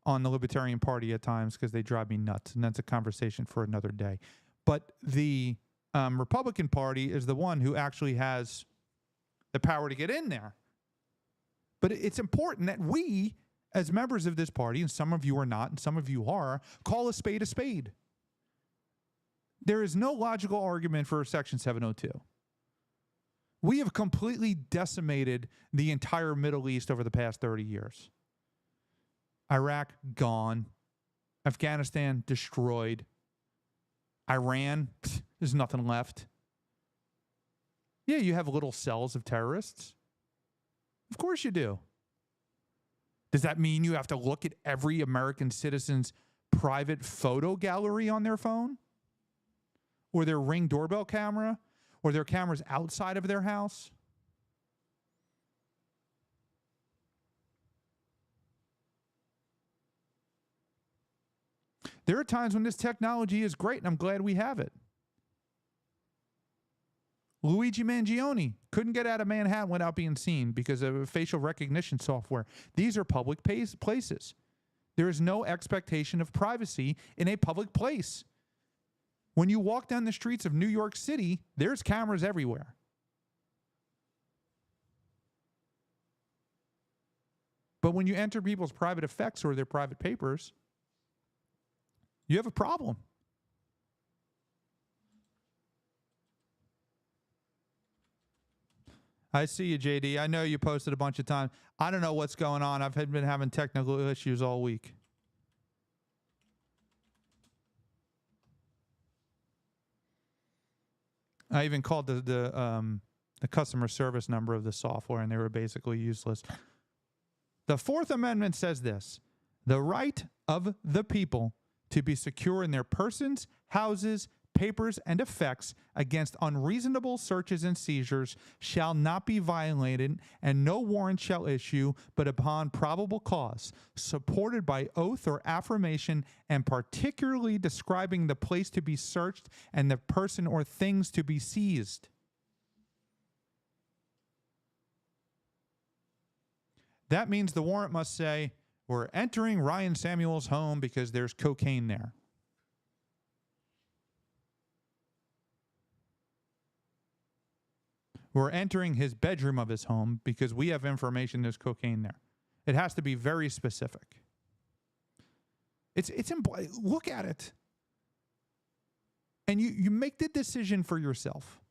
on the Libertarian Party at times because they drive me nuts, and that's a conversation for another day. But the Republican Party is the one who actually has the power to get in there. But it's important that we, as members of this party, and some of you are not, and some of you are, call a spade a spade. There is no logical argument for Section 702. We have completely decimated the entire Middle East over the past 30 years. Iraq, gone. Afghanistan, destroyed. Iran, there's nothing left. Yeah, you have little cells of terrorists. Of course you do. Does that mean you have to look at every American citizen's private photo gallery on their phone? Or their Ring doorbell camera? Or their cameras outside of their house? There are times when this technology is great, and I'm glad we have it. Luigi Mangione couldn't get out of Manhattan without being seen because of facial recognition software. These are public places. There is no expectation of privacy in a public place. When you walk down the streets of New York City, there's cameras everywhere. But when you enter people's private effects or their private papers, you have a problem. I see you, JD. I know you posted a bunch of times. I don't know what's going on. I've been having technical issues all week. I even called the customer service number of the software, and they were basically useless. The Fourth Amendment says this: the right of the people to be secure in their persons, houses, papers, and effects against unreasonable searches and seizures shall not be violated, and no warrant shall issue but upon probable cause, supported by oath or affirmation, and particularly describing the place to be searched and the person or things to be seized. That means the warrant must say, we're entering Ryan Samuel's home because there's cocaine there. We're entering his bedroom of his home because we have information there's cocaine there. It has to be very specific. Look at it. And you make the decision for yourself.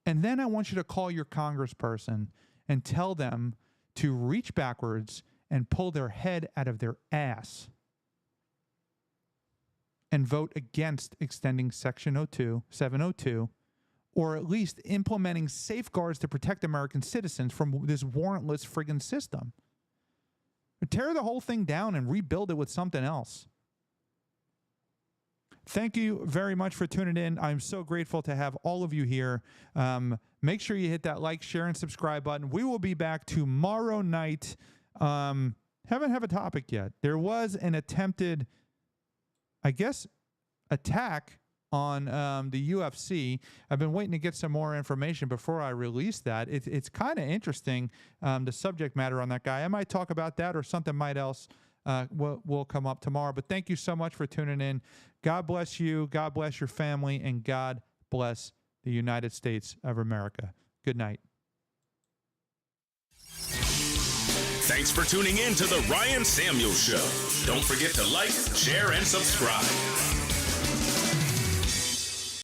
And then I want you to call your congressperson and tell them to reach backwards and pull their head out of their ass and vote against extending Section 702, or at least implementing safeguards to protect American citizens from this warrantless friggin' system. Tear the whole thing down and rebuild it with something else. Thank you very much for tuning in. I'm so grateful to have all of you here. Make sure you hit that like, share, and subscribe button. We will be back tomorrow night. Haven't have a topic yet. There was an attempted, I guess, attack on the UFC. I've been waiting to get some more information before I release that. It's kind of interesting, the subject matter on that guy. I might talk about that, or something else will come up tomorrow. But thank you so much for tuning in. God bless you. God bless your family. And God bless the United States of America. Good night. Thanks for tuning in to The Ryan Samuels Show. Don't forget to like, share, and subscribe.